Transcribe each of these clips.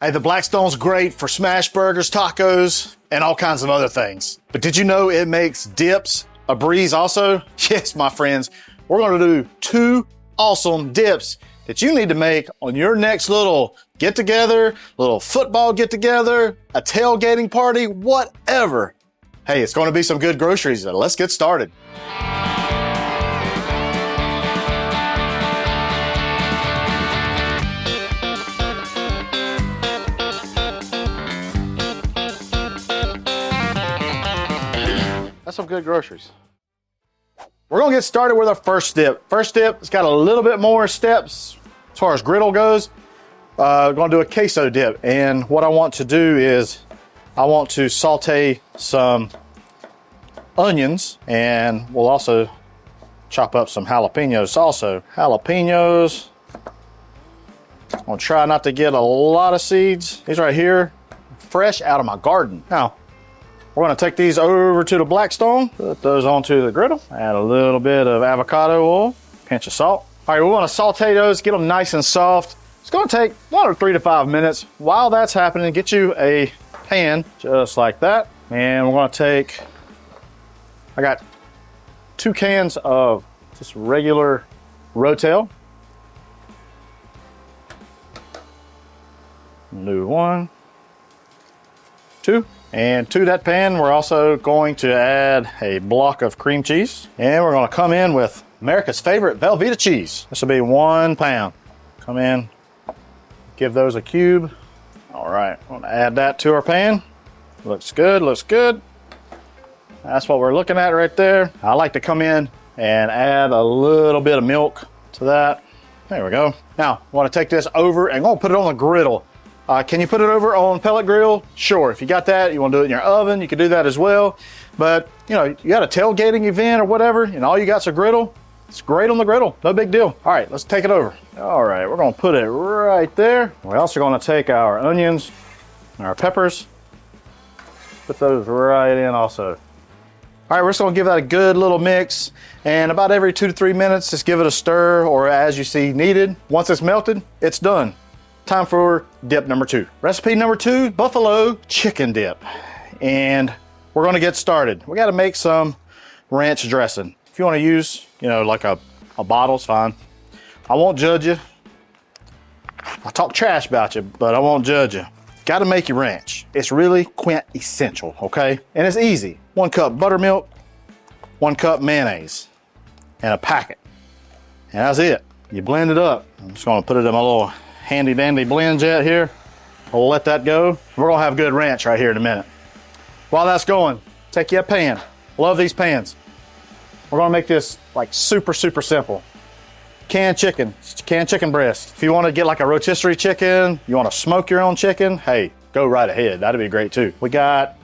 Hey, the Blackstone's great for smash burgers, tacos, and all kinds of other things. But did you know it makes dips a breeze also? Yes, my friends, we're gonna do 2 awesome dips that you need to make on your next little get-together, little football get-together, a tailgating party, whatever. Hey, it's gonna be some good groceries. Let's get started. That's some good groceries. We're gonna get started with our first dip. First dip, it's got a little bit more steps as far as griddle goes. We're gonna do a queso dip. And what I want to do is I want to saute some onions, and we'll also chop up some jalapeños also. Jalapeños. I'm gonna try not to get a lot of seeds. These right here, fresh out of my garden. Now, we're gonna take these over to the Blackstone, put those onto the griddle, add a little bit of avocado oil, pinch of salt. All right, we wanna saute those, get them nice and soft. It's gonna take 3 to 5 minutes. While that's happening, get you a pan, just like that. And we're gonna take, I got 2 cans of just regular Rotel. Do 1, 2. And to that pan, we're also going to add a block of cream cheese. And we're gonna come in with America's favorite Velveeta cheese. This will be 1 pound. Come in, give those a cube. All right, I'm gonna add that to our pan. Looks good, looks good. That's what we're looking at right there. I like to come in and add a little bit of milk to that. There we go. Now, I wanna take this over and I'm gonna put it on the griddle. Can you put it over on pellet grill? Sure, if you got that, you wanna do it in your oven, you can do that as well. But you know, you got a tailgating event or whatever, and all you got's a griddle, it's great on the griddle, no big deal. All right, let's take it over. All right, we're gonna put it right there. We're also gonna take our onions and our peppers, put those right in also. All right, we're just gonna give that a good little mix, and about every 2 to 3 minutes, just give it a stir, or as you see needed. Once it's melted, it's done. Time for dip number 2. Recipe number 2, buffalo chicken dip. And we're gonna get started. We gotta make some ranch dressing. If you wanna use, you know, like a bottle's fine. I won't judge you. I'll talk trash about you, but I won't judge you. Gotta make your ranch. It's really quintessential, okay? And it's easy. 1 cup buttermilk, 1 cup mayonnaise, and a packet. And that's it. You blend it up. I'm just gonna put it in my little handy dandy blend jet here. We'll let that go. We're gonna have good ranch right here in a minute. While that's going, take you a pan. Love these pans. We're gonna make this like super simple. Canned chicken breast. If you wanna get like a rotisserie chicken, you wanna smoke your own chicken, hey, go right ahead. That'd be great too. We got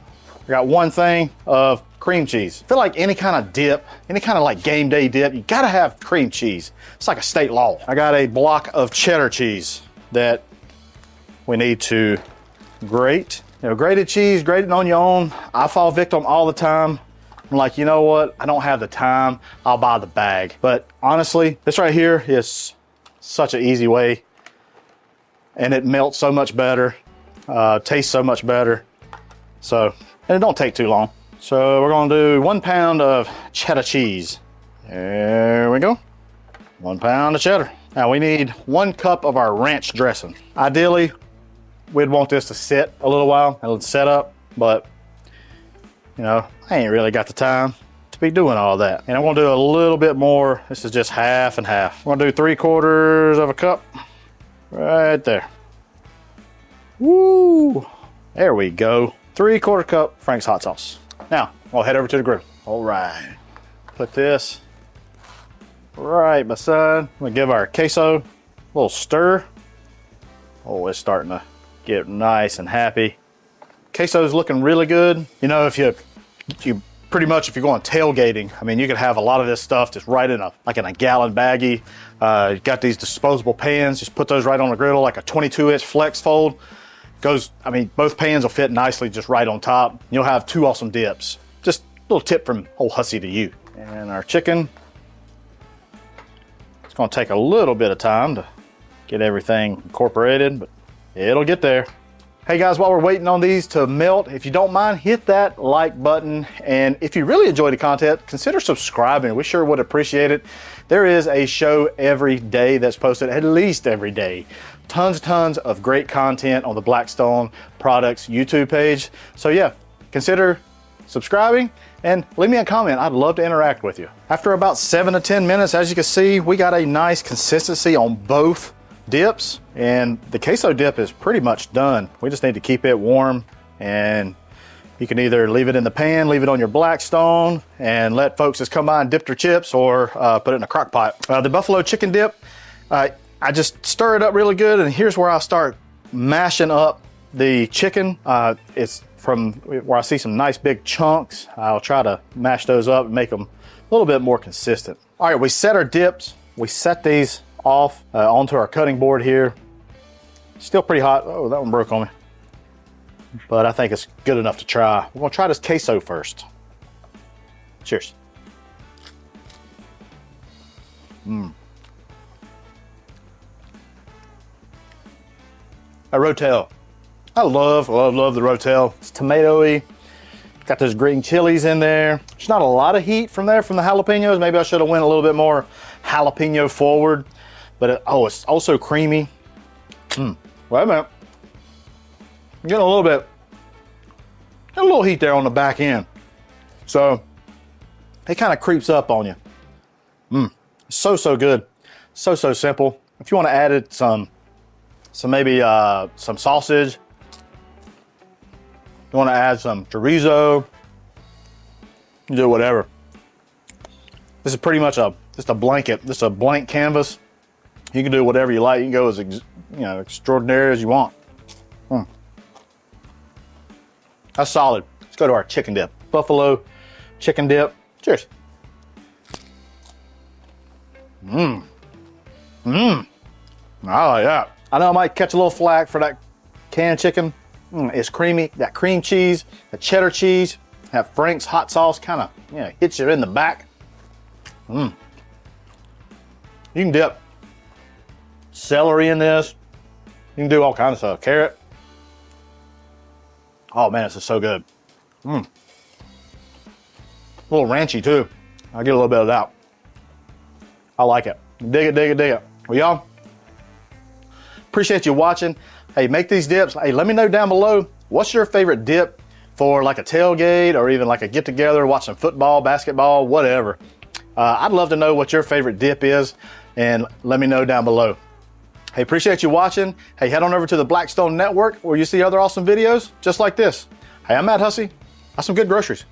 1 thing of cream cheese. I feel like any kind of dip, any kind of like game day dip, you gotta have cream cheese. It's like a state law. I got a block of cheddar cheese that we need to grate. You know, grated cheese, grate it on your own. I fall victim all the time. I'm like, you know what? I don't have the time. I'll buy the bag. But honestly, this right here is such an easy way, and it melts so much better, tastes so much better. So, and it don't take too long. So we're gonna do 1 pound of cheddar cheese. There we go. 1 pound of cheddar. Now we need 1 cup of our ranch dressing. Ideally, we'd want this to sit a little while and set up, but you know, I ain't really got the time to be doing all that. And I'm gonna do a little bit more. This is just half and half. I'm gonna do 3/4 of a cup right there. Woo! There we go. 3/4 cup Frank's hot sauce. Now, we'll head over to the grill. All right, put this right beside. I'm gonna give our queso a little stir. Oh, it's starting to get nice and happy. Queso's looking really good. You know, if you pretty much, if you're going tailgating, I mean, you could have a lot of this stuff just right in a gallon baggie. You got these disposable pans, just put those right on the griddle, like a 22-inch flex fold. Goes, I mean, both pans will fit nicely just right on top. You'll have 2 awesome dips. Just a little tip from old Hussey to you. And our chicken, it's gonna take a little bit of time to get everything incorporated, but it'll get there. Hey guys, while we're waiting on these to melt, if you don't mind, hit that like button. And if you really enjoy the content, consider subscribing. We sure would appreciate it. There is a show every day that's posted, at least every day. Tons of great content on the Blackstone Products YouTube page. So yeah, consider subscribing and leave me a comment. I'd love to interact with you. After about 7 to 10 minutes, as you can see, we got a nice consistency on both dips, and the queso dip is pretty much done. We just need to keep it warm, and you can either leave it in the pan, leave it on your Blackstone, and let folks just come by and dip their chips, or put it in a crock pot. The buffalo chicken dip, I just stir it up really good, and here's where I start mashing up the chicken. It's from where I see some nice big chunks. I'll try to mash those up and make them a little bit more consistent. All right, we set our dips. We set these off onto our cutting board here. Still pretty hot. Oh, that one broke on me. But I think it's good enough to try. We're gonna try this queso first. Cheers. A Rotel. I love the Rotel. It's tomatoey. Got those green chilies in there. There's not a lot of heat from there, from the jalapeños. Maybe I should have went a little bit more jalapeno forward. But it's also creamy. Wait a minute. I'm getting a little heat there on the back end. So it kind of creeps up on you. So good. So simple. If you want to add it some maybe some sausage. You want to add some chorizo. You do whatever. This is pretty much just a blanket, just a blank canvas. You can do whatever you like. You can go as extraordinary as you want. That's solid. Let's go to our chicken dip. Buffalo chicken dip. Cheers. I like that. I know I might catch a little flack for that canned chicken. It's creamy. That cream cheese, the cheddar cheese, that Frank's hot sauce kind of hits you in the back. You can dip celery in this. You can do all kinds of stuff. Carrot. Oh man, this is so good. A little ranchy too. I'll get a little bit of that. I like it. Dig it. Well, y'all, appreciate you watching. Hey, make these dips. Hey, let me know down below, what's your favorite dip for like a tailgate or even like a get together, watching football, basketball, whatever. I'd love to know what your favorite dip is, and let me know down below. Hey, appreciate you watching. Hey, head on over to the Blackstone Network where you see other awesome videos just like this. Hey, I'm Matt Hussey. That's some good groceries.